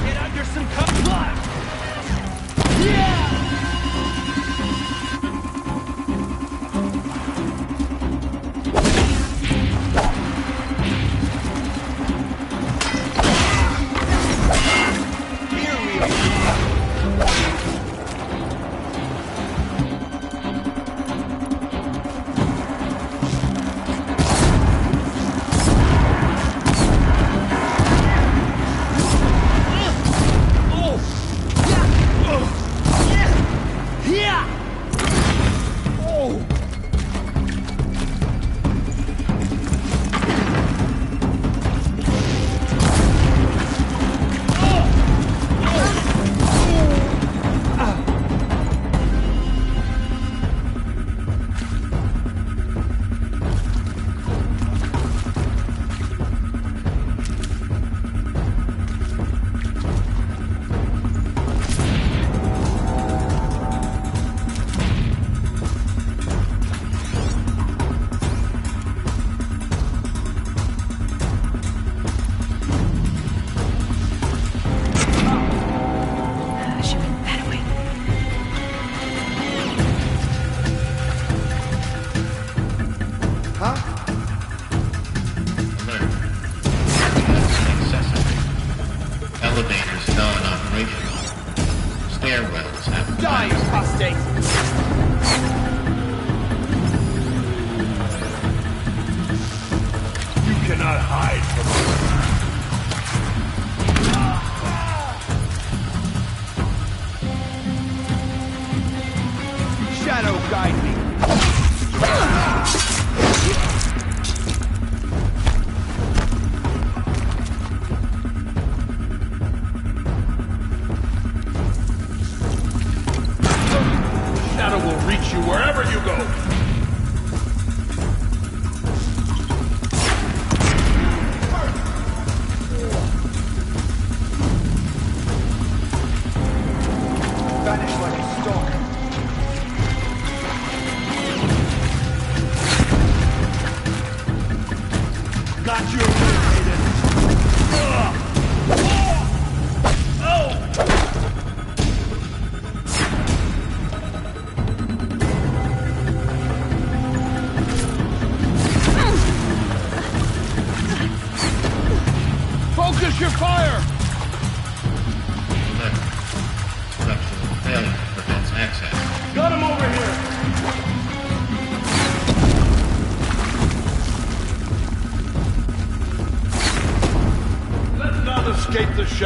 Get under some cover.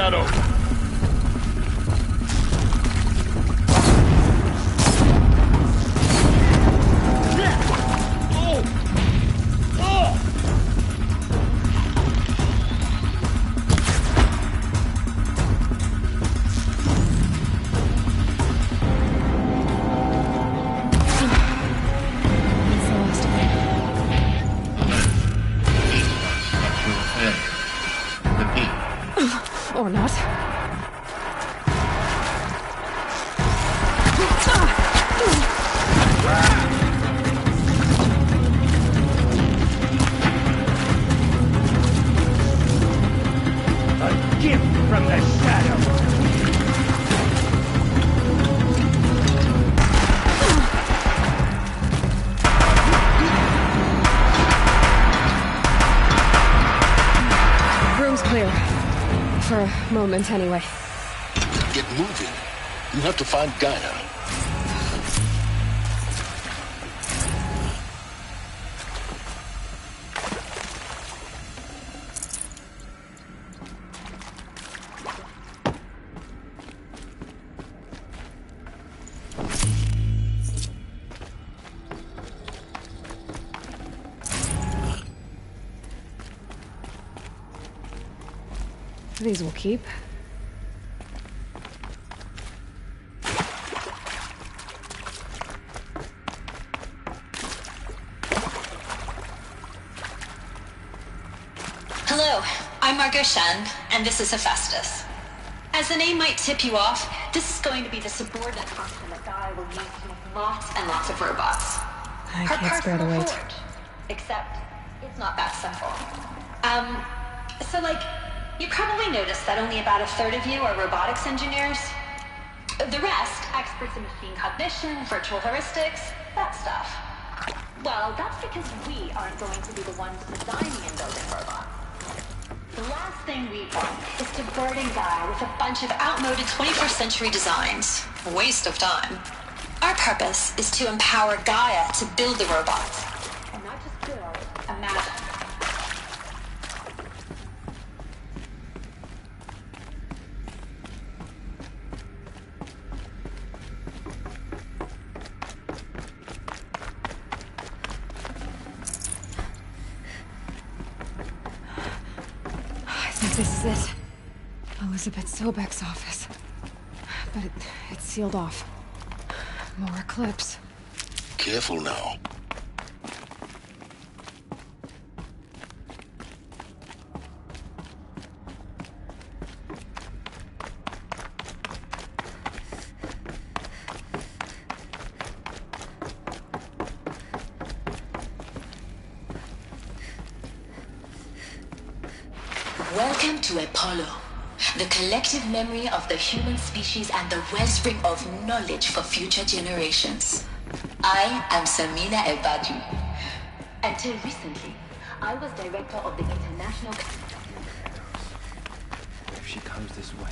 Shadow. Or not. A gift from the shadow. Room's clear. For a moment, anyway. Get moving. You have to find Gaia. These will keep. Hello, I'm Margot Shen, and this is Hephaestus. As the name might tip you off, this is going to be the subordinate function that Gaia will use to make lots and lots of robots. I can't spare the weight. Except, it's not that simple. So you probably noticed that only about a third of you are robotics engineers. The rest, experts in machine cognition, virtual heuristics, that stuff. Well, that's because we aren't going to be the ones designing and building robots. The last thing we want is to burden Gaia with a bunch of outmoded 21st century designs. A waste of time. Our purpose is to empower Gaia to build the robots. And not just build, imagine. This is it. Elizabeth Sobek's office. But it's sealed off. More Eclipse. Careful now. Welcome to Apollo, the collective memory of the human species and the wellspring of knowledge for future generations. I am Samina Ebadu. Until recently, I was director of the International... If she comes this way...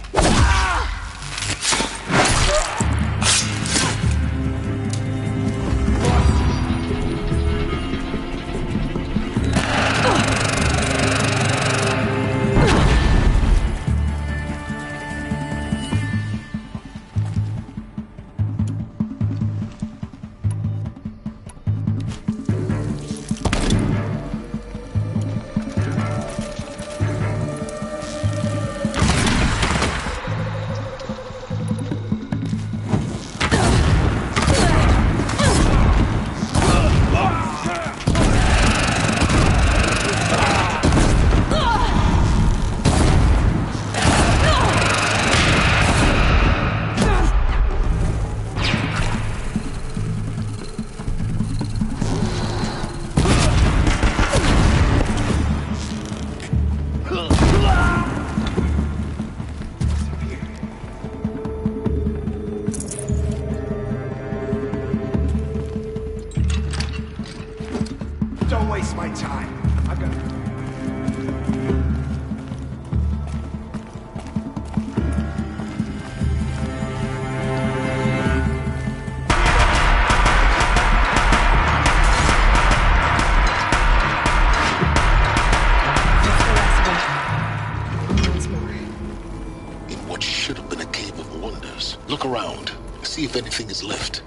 corners. Look around. See if anything is left.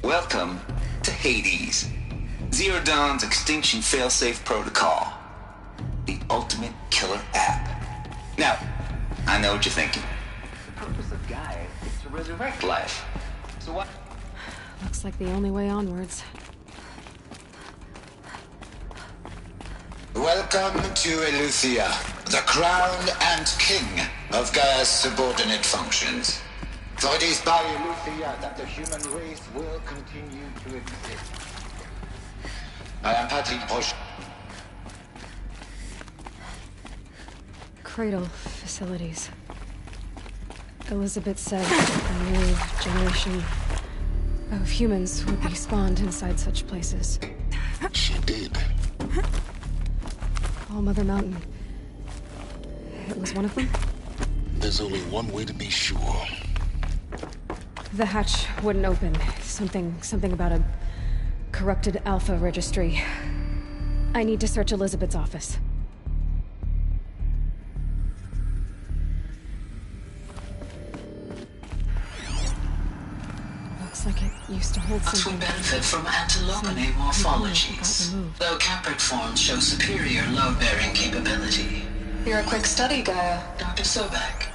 Welcome to Hades, Zero Dawn's extinction failsafe protocol, the ultimate killer app. Now, I know what you're thinking. The purpose of Gaia is to resurrect life. So what? Looks like the only way onwards. Welcome to Eleuthia, the crown and king of Gaia's subordinate functions. For it is by Eleuthia that the human race will continue to exist. I am Patrick Posh. Cradle facilities. Elizabeth said a new generation of humans would be spawned inside such places. She did. All Mother Mountain. It was one of them? There's only one way to be sure. The hatch wouldn't open. Something about a corrupted Alpha registry. I need to search Elizabeth's office. Looks like it used to hold Us something. would benefit from antilopinae morphologies, though caprid forms show superior load-bearing capability. You're a quick study, Gaia. Dr. Sobek.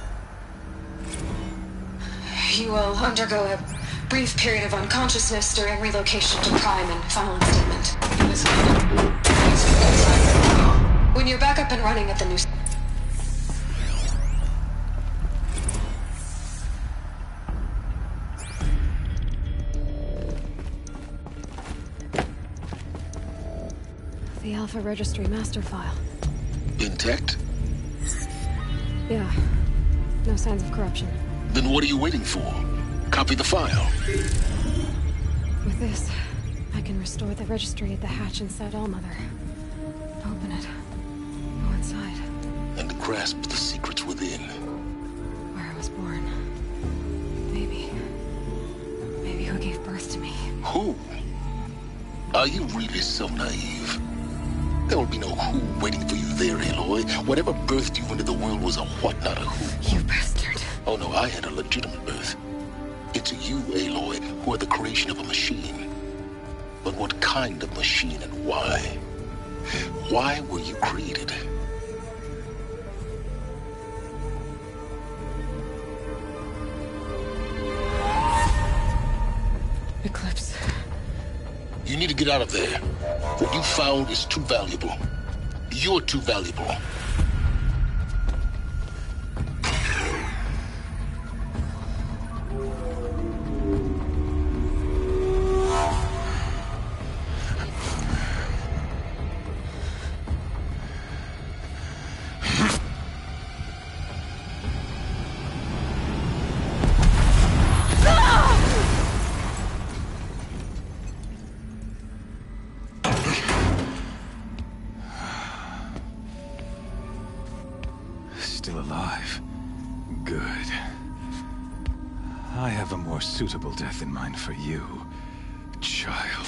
You will undergo a brief period of unconsciousness during relocation to Prime and final instatement. When you're back up and running at the new... The Alpha registry master file. Intact? Yeah. No signs of corruption. Then what are you waiting for? Copy the file. With this, I can restore the registry at the hatch inside Allmother. Open it. Go inside. And grasp the secrets within. Where I was born. Maybe who gave birth to me. Who? Are you really so naive? There will be no who waiting for you there, Aloy. Whatever birthed you into the world was a what, not a who. You bastard. Oh no, I had a legitimate birth. It's you, Aloy, who are the creation of a machine. But what kind of machine and why? Why were you created? Eclipse. You need to get out of there. What you found is too valuable. You're too valuable. Still alive. Good. I have a more suitable death in mind for you, child.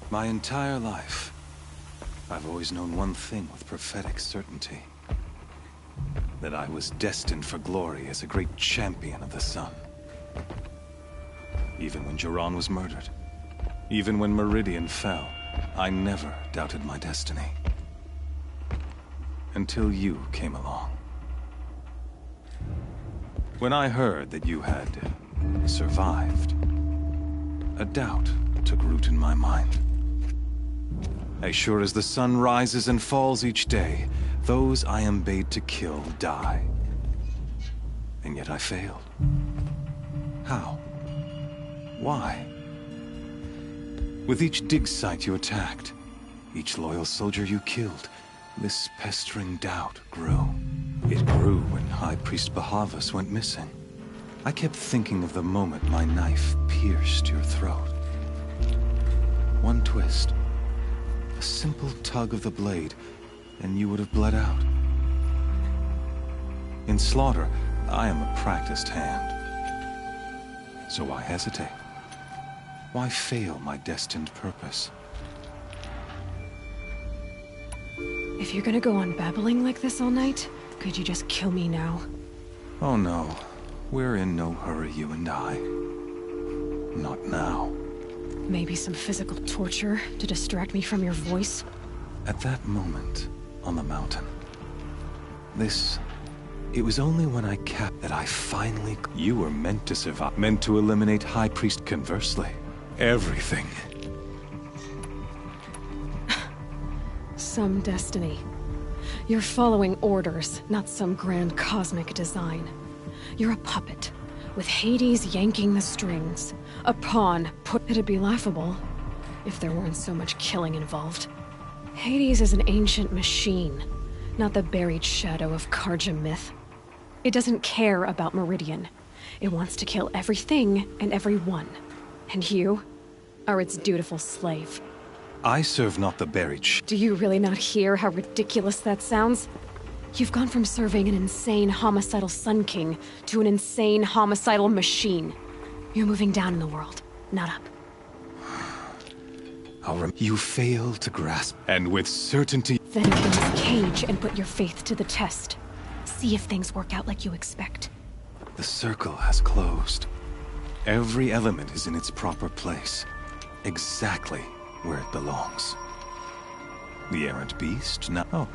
My entire life, I've always known one thing with prophetic certainty. That I was destined for glory as a great champion of the sun. Even when Jiran was murdered, even when Meridian fell, I never doubted my destiny. Until you came along. When I heard that you had survived, a doubt took root in my mind. As sure as the sun rises and falls each day, those I am bade to kill die. And yet I failed. How? Why? With each dig site you attacked, each loyal soldier you killed, this pestering doubt grew. It grew when High Priest Bahavas went missing. I kept thinking of the moment my knife pierced your throat. One twist, a simple tug of the blade, and you would have bled out. In slaughter, I am a practiced hand. So why hesitate? Why fail my destined purpose? If you're gonna go on babbling like this all night, could you just kill me now? Oh no. We're in no hurry, you and I. Not now. Maybe some physical torture to distract me from your voice? At that moment, on the mountain, it was only when I capped that I finally... You were meant to survive, meant to eliminate High Priest conversely. Everything. Some destiny. You're following orders, not some grand cosmic design. You're a puppet, with Hades yanking the strings. A pawn put... It'd be laughable if there weren't so much killing involved. Hades is an ancient machine, not the buried shadow of Karja myth. It doesn't care about Meridian. It wants to kill everything and everyone. And you are its dutiful slave. I serve not the buried Do you really not hear how ridiculous that sounds? You've gone from serving an insane homicidal Sun King to an insane homicidal machine. You're moving down in the world, not up. You fail to grasp, and with certainty... Then open this cage and put your faith to the test. See if things work out like you expect. The circle has closed. Every element is in its proper place. Exactly where it belongs. The errant beast now... Oh,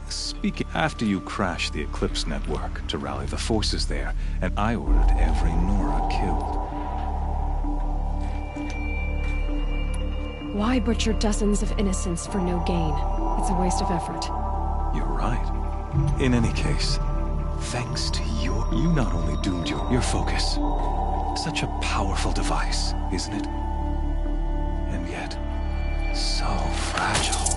speaking... After you crashed the Eclipse network to rally the forces there, and I ordered every Nora killed. Why butcher dozens of innocents for no gain? It's a waste of effort. You're right. In any case, thanks to you not only doomed your focus. Such a powerful device, isn't it? And yet, so fragile.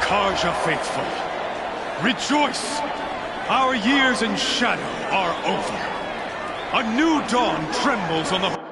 Karja faithful, rejoice! Our years in shadow are over. A new dawn trembles on the...